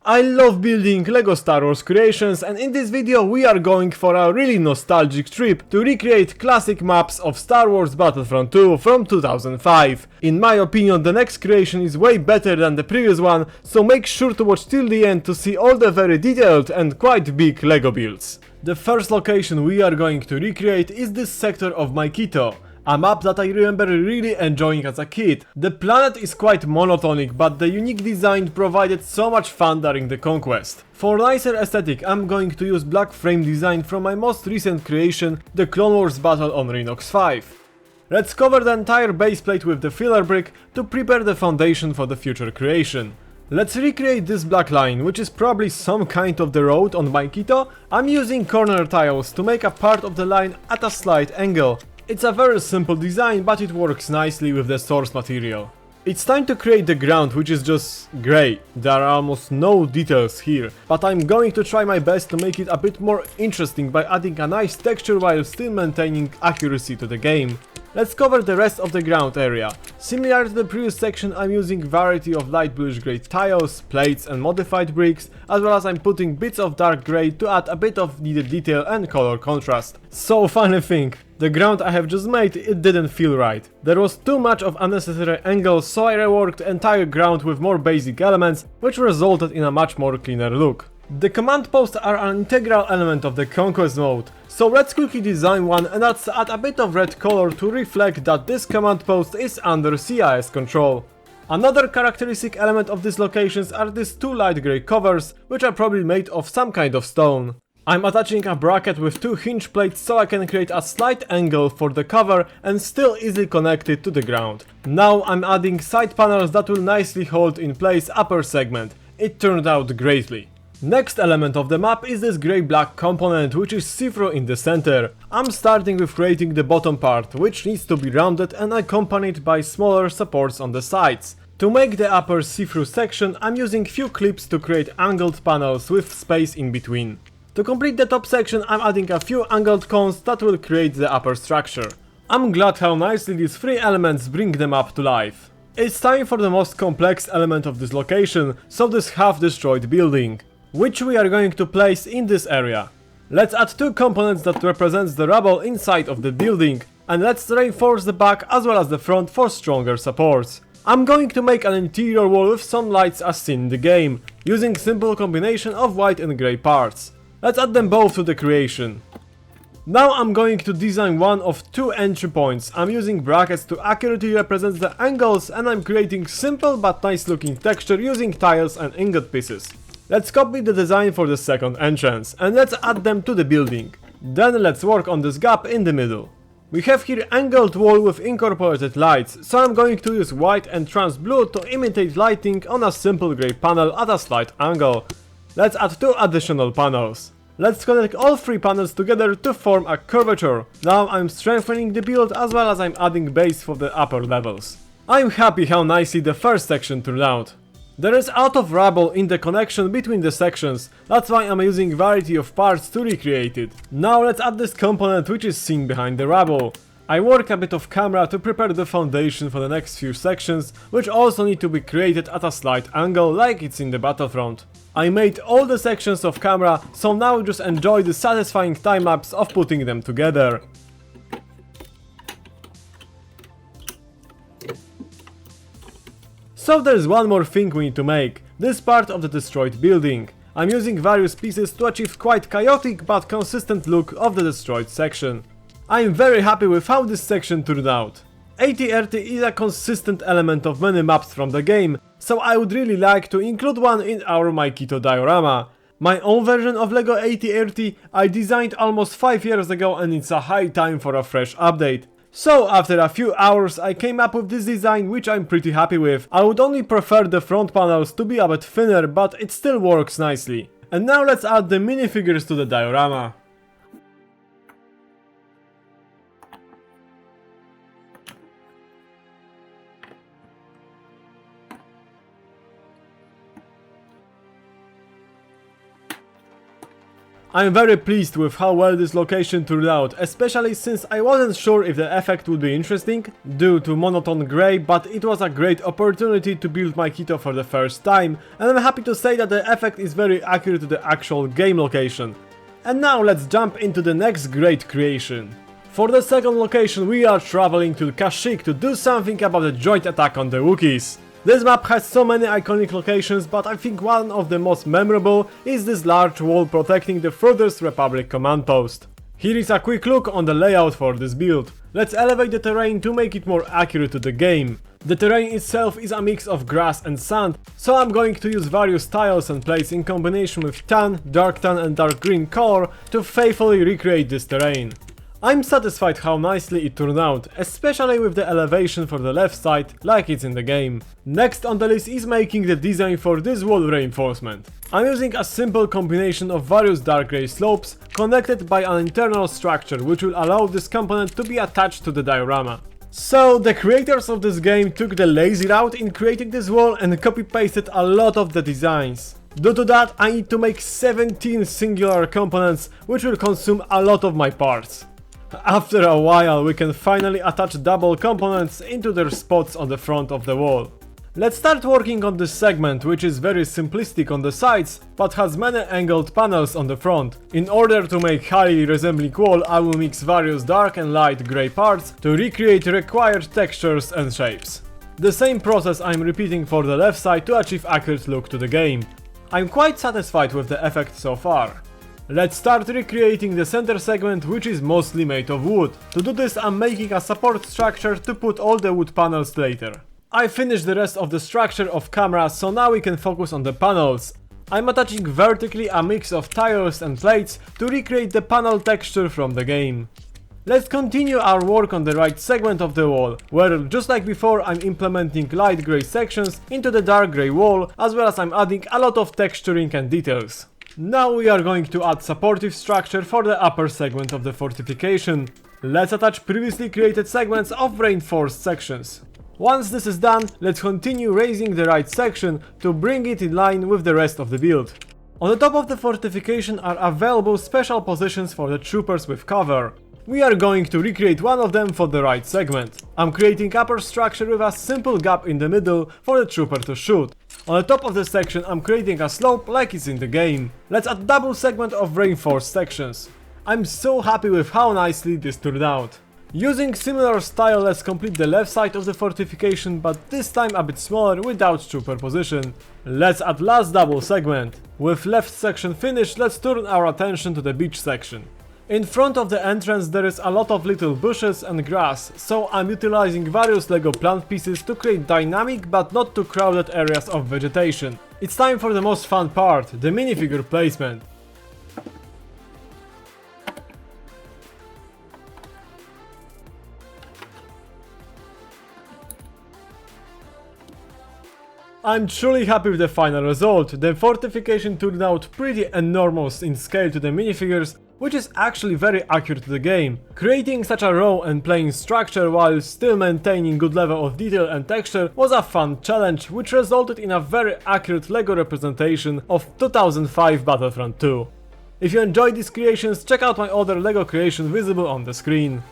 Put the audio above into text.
I love building LEGO Star Wars creations, and in this video we are going for a really nostalgic trip to recreate classic maps of Star Wars Battlefront II from 2005. In my opinion, the next creation is way better than the previous one, so make sure to watch till the end to see all the very detailed and quite big LEGO builds. The first location we are going to recreate is this sector of my Kito. A map that I remember really enjoying as a kid. The planet is quite monotonic, but the unique design provided so much fun during the conquest. For nicer aesthetic, I'm going to use black frame design from my most recent creation, the Clone Wars battle on Rhinox 5. Let's cover the entire base plate with the filler brick to prepare the foundation for the future creation. Let's recreate this black line, which is probably some kind of the road on my Kito. I'm using corner tiles to make a part of the line at a slight angle. It's a very simple design, but it works nicely with the source material. It's time to create the ground, which is just grey. There are almost no details here, but I'm going to try my best to make it a bit more interesting by adding a nice texture while still maintaining accuracy to the game. Let's cover the rest of the ground area. Similar to the previous section, I'm using variety of light bluish grey tiles, plates and modified bricks, as well as I'm putting bits of dark grey to add a bit of needed detail and color contrast. So funny thing, the ground I have just made, it didn't feel right. There was too much of unnecessary angles, so I reworked the entire ground with more basic elements, which resulted in a much more cleaner look. The command posts are an integral element of the conquest mode, so let's quickly design one and let's add a bit of red color to reflect that this command post is under CIS control. Another characteristic element of these locations are these two light grey covers, which are probably made of some kind of stone. I'm attaching a bracket with two hinge plates so I can create a slight angle for the cover and still easily connect it to the ground. Now I'm adding side panels that will nicely hold in place upper segment. It turned out greatly. Next element of the map is this grey-black component, which is see-through in the center. I'm starting with creating the bottom part, which needs to be rounded and accompanied by smaller supports on the sides. To make the upper see-through section, I'm using few clips to create angled panels with space in between. To complete the top section, I'm adding a few angled cones that will create the upper structure. I'm glad how nicely these three elements bring the map to life. It's time for the most complex element of this location, so this half-destroyed building, which we are going to place in this area. Let's add two components that represents the rubble inside of the building, and let's reinforce the back as well as the front for stronger supports. I'm going to make an interior wall with some lights as seen in the game, using simple combination of white and grey parts. Let's add them both to the creation. Now I'm going to design one of two entry points. I'm using brackets to accurately represent the angles, and I'm creating simple but nice looking texture using tiles and ingot pieces. Let's copy the design for the second entrance, and let's add them to the building. Then let's work on this gap in the middle. We have here angled wall with incorporated lights, so I'm going to use white and trans blue to imitate lighting on a simple grey panel at a slight angle. Let's add two additional panels. Let's connect all three panels together to form a curvature. Now I'm strengthening the build as well as I'm adding base for the upper levels. I'm happy how nicely the first section turned out. There is a lot of rubble in the connection between the sections, that's why I'm using variety of parts to recreate it. Now let's add this component which is seen behind the rubble. I work a bit of camera to prepare the foundation for the next few sections, which also need to be created at a slight angle like it's in the Battlefront. I made all the sections of camera, so now just enjoy the satisfying time lapse of putting them together. So there's one more thing we need to make, this part of the destroyed building. I'm using various pieces to achieve quite chaotic but consistent look of the destroyed section. I'm very happy with how this section turned out. AT-RT is a consistent element of many maps from the game, so I would really like to include one in our My Kito diorama. My own version of LEGO AT-RT I designed almost 5 years ago, and it's a high time for a fresh update. So after a few hours I came up with this design, which I'm pretty happy with. I would only prefer the front panels to be a bit thinner, but it still works nicely. And now let's add the minifigures to the diorama. I'm very pleased with how well this location turned out, especially since I wasn't sure if the effect would be interesting due to monotone grey, but it was a great opportunity to build my Kito for the first time, and I'm happy to say that the effect is very accurate to the actual game location. And now let's jump into the next great creation. For the second location we are traveling to Kashyyyk to do something about the joint attack on the Wookiees. This map has so many iconic locations, but I think one of the most memorable is this large wall protecting the furthest Republic command post. Here is a quick look on the layout for this build. Let's elevate the terrain to make it more accurate to the game. The terrain itself is a mix of grass and sand, so I'm going to use various tiles and plates in combination with tan, dark tan and dark green color to faithfully recreate this terrain. I'm satisfied how nicely it turned out, especially with the elevation for the left side, like it's in the game. Next on the list is making the design for this wall reinforcement. I'm using a simple combination of various dark grey slopes connected by an internal structure which will allow this component to be attached to the diorama. So the creators of this game took the lazy route in creating this wall and copy-pasted a lot of the designs. Due to that, I need to make 17 singular components which will consume a lot of my parts. After a while we can finally attach double components into their spots on the front of the wall. Let's start working on this segment, which is very simplistic on the sides, but has many angled panels on the front. In order to make highly resembling wall, I will mix various dark and light grey parts to recreate required textures and shapes. The same process I'm repeating for the left side to achieve accurate look to the game. I'm quite satisfied with the effect so far. Let's start recreating the center segment, which is mostly made of wood. To do this I'm making a support structure to put all the wood panels later. I finished the rest of the structure off camera, so now we can focus on the panels. I'm attaching vertically a mix of tiles and plates to recreate the panel texture from the game. Let's continue our work on the right segment of the wall, where just like before I'm implementing light grey sections into the dark grey wall, as well as I'm adding a lot of texturing and details. Now we are going to add supportive structure for the upper segment of the fortification. Let's attach previously created segments of reinforced sections. Once this is done, let's continue raising the right section to bring it in line with the rest of the build. On the top of the fortification are available special positions for the troopers with cover. We are going to recreate one of them for the right segment. I'm creating upper structure with a simple gap in the middle for the trooper to shoot. On the top of the section I'm creating a slope like it's in the game. Let's add double segment of reinforced sections. I'm so happy with how nicely this turned out. Using similar style, let's complete the left side of the fortification, but this time a bit smaller without trooper position. Let's add last double segment. With left section finished, let's turn our attention to the beach section. In front of the entrance there is a lot of little bushes and grass, so I'm utilizing various LEGO plant pieces to create dynamic but not too crowded areas of vegetation. It's time for the most fun part, the minifigure placement. I'm truly happy with the final result. The fortification turned out pretty enormous in scale to the minifigures, which is actually very accurate to the game. Creating such a raw and plain structure while still maintaining good level of detail and texture was a fun challenge, which resulted in a very accurate LEGO representation of 2005 Battlefront II. If you enjoyed these creations, check out my other LEGO creation visible on the screen.